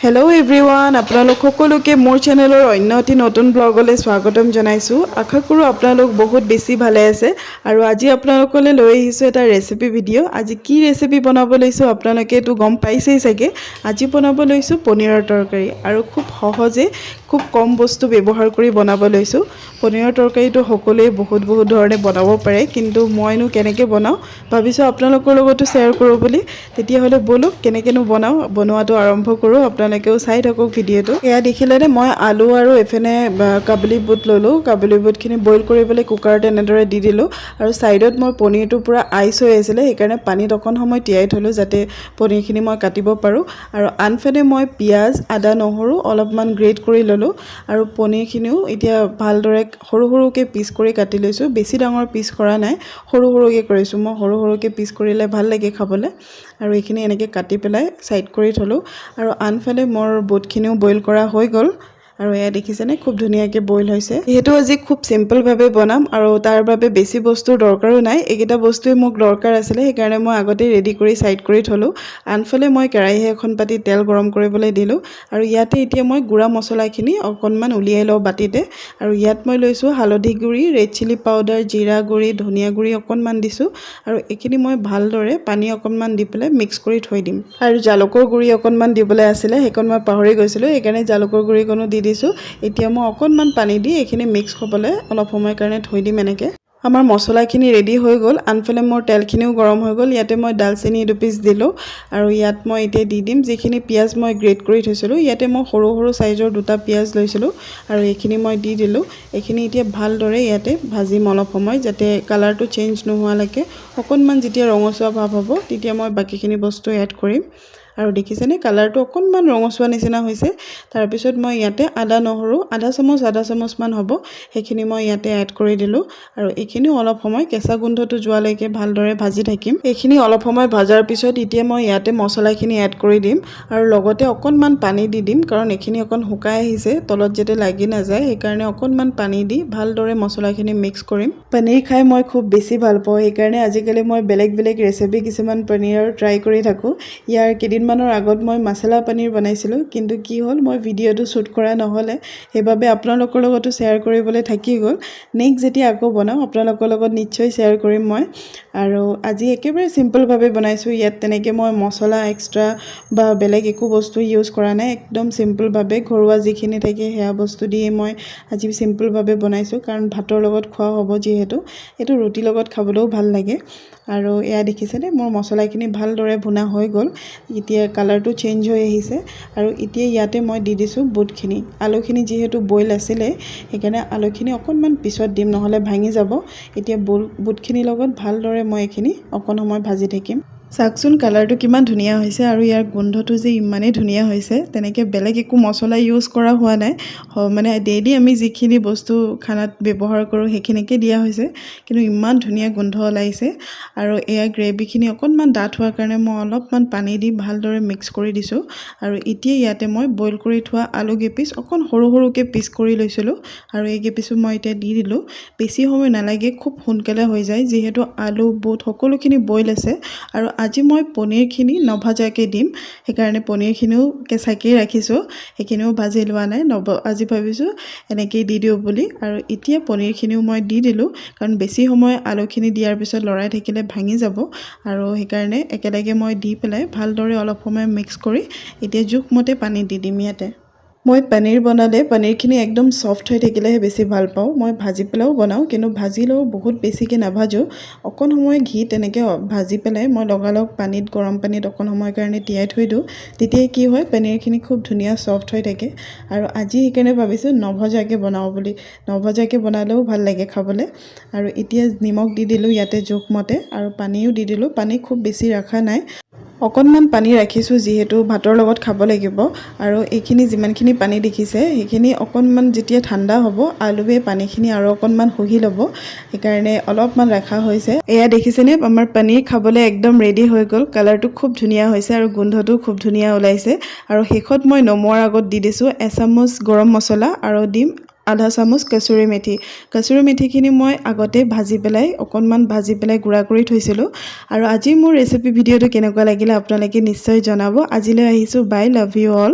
Hello everyone आपलोक सकलोके मोर चेनेलर अन्य eighty नतुन ब्लगले स्वागतम जनाइछु। आशा करूँ आपलोक बहुत बेसी भाले आछे आरु आजि आपलोकले লৈ আহিছো এটা रेसिपि भिडिओ। आज की रेसिपि बनाब लैছো आपलोके तो गम पाइछेই सागे। आज बनाब लैছো पनीरर तरकारी आरु खूब सहजे खूब कम बस्तु व्यवहार करि बनाब लैছো। पनीरर तरकारी तो सकलोৱে बहुत धৰণে बनाब पारे, किन्तु मइनो केनेके बनाও भाबिছো आपलोকৰ লগতো शेयर कৰো বুলি। তেতিয়া হলে বলক কেনেকেনো बनाও बनवाটো आरम्भ करो। आपलोकेও চাই থাকক ভিডিওটো। এয়া দেখিলেনে মই আলু আৰু এফেনে কাবুলি বুট ললো। কাবুলি বুটখিনি বইল কৰিবলৈ কুকাৰত এনেদৰে দি দিলো আৰু সাইডত মই পনীৰটো পুৰা আইস হৈ আছিল, সেইকাৰণে পানীত অকণ সময় তিয়াই থলো যাতে পনীৰখিনি মই কাটিব পাৰো। আৰু আনফেনে মই পিয়াজ আদা নহৰু অলপমান গ্ৰেট কৰি ললো আৰু পনীৰখিনিও এতিয়া ভালদৰে সৰু সৰুকে পিস কৰি কাটি লৈছো। বেছি ডাঙৰ পিস কৰা নাই, সৰু সৰুকে কৰিছো। মই সৰু সৰুকে পিস কৰিলে ভাল লাগে খাবলৈ। আৰু এইখিনি এনেকৈ কাটি পেলাই সাইড কৰি থলো আৰু আনফালে মোৰ বুটখিনিও বইল কৰা হৈ গল। আৰু এয়া দেখিছেনে খুব ধুনিয়াকে বইল হৈছে। যেহেতু আজি খুব সিম্পল ভাবে বনাম আৰু তাৰ বাবে বেছি বস্তুৰ দৰকাৰো নাই। এইকেইটা বস্তুৱে মোক দৰকাৰ আছিল, সেইকাৰণে মই আগতে ৰেডি কৰি সাইড কৰি থলো। আনফালে মই কেৰাহী এখন পাতি তেল গৰম কৰিবলৈ দিলো আৰু ইয়াতে এতিয়া মই গুড়া মছলাখিনি অকণমান উলিয়াই লওঁ বাটিতে। আৰু ইয়াত মই লৈছো হালধি গুড়ি, ৰেড চিলি পাউডাৰ, জিৰা গুড়ি, ধনিয়া গুড়ি অকণমান দিছো আৰু এইখিনি মই ভালদৰে পানী অকণমান দি পেলাই মিক্স কৰি থৈ দিম। আৰু জালুকৰ গুড়ি অকণমান দিবলৈ আছিল, সেইকণ মই পাহৰি গৈছিলো, সেইকাৰণে জালুকৰ গুড়িকণো দি দিছো। এতিয়া মই অকণমান পানী দি এইখিনি মিক্স হ'বলৈ অলপ সময়ৰ কাৰণে থৈ দিম এনেকৈ। আমাৰ মছলাখিনি ৰেডি হৈ গ'ল। আনফালে মোৰ তেলখিনিও গৰম হৈ গ'ল। ইয়াতে মই দালচেনি 2 পিচ দিলোঁ আৰু ইয়াত মই এতিয়া দি দিম যিখিনি পিয়াজ মই গ্ৰেট কৰি থৈছিলোঁ। ইয়াতে মই সৰু সৰু সাইজৰ 2টা পিয়াজ লৈছিলোঁ আৰু এইখিনি মই দি দিলোঁ। এইখিনি এতিয়া ভালদৰে ইয়াতে ভাজিম অলপ সময় যাতে কালাৰটো চেঞ্জ নোহোৱালৈকে। অকণমান যেতিয়া ৰঙচুৱা ভাৱ হ'ব তেতিয়া মই বাকিখিনি বস্তু এড কৰিম। আৰু দেখিছেনে কালাৰটো অকণমান ৰঙচুৱা নিচিনা হৈছে। তাৰ পিছত মই ইয়াতে আদা নহৰু আধা চামুচ মান হ'ব, সেইখিনি মই ইয়াতে এড কৰি দিলোঁ আৰু এইখিনি অলপ সময় কেঁচা গোন্ধটো যোৱালৈকে ভালদৰে ভাজি থাকিম। এইখিনি অলপ সময় ভাজাৰ পিছত এতিয়া মই ইয়াতে মছলাখিনি এড কৰি দিম আৰু লগতে অকণমান পানী দি দিম, কাৰণ এইখিনি অকণ শুকাই আহিছে, তলত যাতে লাগি নাযায়, সেইকাৰণে অকণমান পানী দি ভালদৰে মছলাখিনি মিক্স কৰিম। পনীৰ খাই মই খুব বেছি ভাল পাওঁ, সেইকাৰণে আজিকালি মই বেলেগ ৰেচিপি কিছুমান পনীৰৰ ট্ৰাই কৰি থাকোঁ। ইয়াৰ কেইদিনমানৰ আগত মই মছলা পনীৰ বনাইছিলোঁ, কিন্তু কি হ'ল মই ভিডিঅ'টো শ্বুট কৰা নহ'লে, সেইবাবে আপোনালোকৰ লগতো শ্বেয়াৰ কৰিবলৈ থাকি গ'ল। নেক্সট যেতিয়া আকৌ বনাওঁ আপোনালোকৰ লগত নিশ্চয় শ্বেয়াৰ কৰিম মই। আৰু আজি একেবাৰে চিম্পলভাৱে বনাইছোঁ। ইয়াত তেনেকৈ মই মছলা এক্সট্ৰা বা বেলেগ একো বস্তু ইউজ কৰা নাই। একদম চিম্পলভাৱে ঘৰুৱা যিখিনি থাকে সেয়া বস্তু দিয়ে মই আজি চিম্পলভাৱে বনাইছোঁ, কাৰণ ভাতৰ লগত খোৱা হ'ব যিহেতু। এইটো ৰুটিৰ লগত খাবলৈও ভাল লাগে। আৰু এয়া দেখিছেনে মোৰ মছলাখিনি ভালদৰে ভুনা হৈ গ'ল। এতিয়া কালাৰটো চেঞ্জ হৈ আহিছে আৰু এতিয়া ইয়াতে মই দি দিছোঁ বুটখিনি। আলুখিনি যিহেতু বইল আছিলে সেইকাৰণে আলুখিনি অকণমান পিছত দিম, নহ'লে ভাঙি যাব। এতিয়া বুটখিনিৰ লগত ভালদৰে মই এইখিনি অকণ সময় ভাজি থাকিম। চাওকচোন কালাৰটো কিমান ধুনীয়া হৈছে আৰু ইয়াৰ গোন্ধটো যে ইমানেই ধুনীয়া হৈছে। তেনেকৈ বেলেগ একো মছলা ইউজ কৰা হোৱা নাই, মানে ডেইলি আমি যিখিনি বস্তু খানাত ব্যৱহাৰ কৰোঁ সেইখিনিকে দিয়া হৈছে, কিন্তু ইমান ধুনীয়া গোন্ধ ওলাইছে। আৰু এয়া গ্ৰেভিখিনি অকণমান ডাঠ হোৱাৰ কাৰণে মই অলপমান পানী দি ভালদৰে মিক্স কৰি দিছোঁ। আৰু এতিয়া ইয়াতে মই বইল কৰি থোৱা আলু কেইপিচ অকণ সৰু সৰুকৈ পিচ কৰি লৈছিলোঁ আৰু এই কেইপিচো মই এতিয়া দি দিলোঁ। বেছি সময় নালাগে, খুব সোনকালে হৈ যায়, যিহেতু আলু বুট সকলোখিনি বইল আছে। আৰু আজি মই পনীৰখিনি নভজাকৈ দিম, সেইকাৰণে পনীৰখিনিও কেঁচাকৈ ৰাখিছোঁ, সেইখিনিও ভাজি লোৱা নাই। আজি ভাবিছোঁ এনেকৈয়ে দি দিওঁ বুলি। আৰু এতিয়া পনীৰখিনিও মই দি দিলোঁ, কাৰণ বেছি সময় আলুখিনি দিয়াৰ পিছত লৰাই থাকিলে ভাঙি যাব। আৰু সেইকাৰণে একেলগে মই দি পেলাই ভালদৰে অলপ সময় মিক্স কৰি এতিয়া জোখমতে পানী দি দিম। ইয়াতে মই পনীৰ বনালে পনীৰখিনি একদম সফ্ট হৈ থাকিলেহে বেছি ভাল পাওঁ। মই ভাজি পেলাইও বনাওঁ, কিন্তু ভাজিলেও বহুত বেছিকৈ নাভাজোঁ। অকণ সময় ঘি তেনেকৈ ভাজি পেলাই মই লগালগ পানীত গৰম পানীত অকণ সময়ৰ কাৰণে তিয়াই থৈ দিওঁ। তেতিয়া কি হয় পনীৰখিনি খুব ধুনীয়া সফ্ট হৈ থাকে। আৰু আজি সেইকাৰণে ভাবিছোঁ নভজাকৈ বনাওঁ বুলি। নভজাকৈ বনালেও ভাল লাগে খাবলৈ। আৰু এতিয়া নিমখ দি দিলোঁ ইয়াতে জোখমতে আৰু পানীও দি দিলোঁ। পানী খুব বেছি ৰখা নাই, অকণমান পানী ৰাখিছোঁ, যিহেতু ভাতৰ লগত খাব লাগিব। আৰু এইখিনি যিমানখিনি পানী দেখিছে সেইখিনি অকণমান যেতিয়া ঠাণ্ডা হ'ব আলুৱে পানীখিনি আৰু অকণমান শুহি ল'ব, সেইকাৰণে অলপমান ৰখা হৈছে। এয়া দেখিছেনে আমাৰ পনীৰ খাবলৈ একদম ৰেডি হৈ গ'ল। কালাৰটো খুব ধুনীয়া হৈছে আৰু গোন্ধটো খুব ধুনীয়া ওলাইছে। আৰু শেষত মই নমোৱাৰ আগত দি দিছোঁ এচামুচ গৰম মছলা আৰু দিম আধা চামুচ কচুৰি মেথি। কচুৰি মেথিখিনি মই আগতে অকণমান ভাজি পেলাই গুড়া কৰি থৈছিলোঁ। আৰু আজি মোৰ ৰেচিপি ভিডিঅ'টো কেনেকুৱা লাগিলে আপোনালোকে নিশ্চয় জনাব। আজিলৈ আহিছোঁ, বাই, লাভ ইউ অল।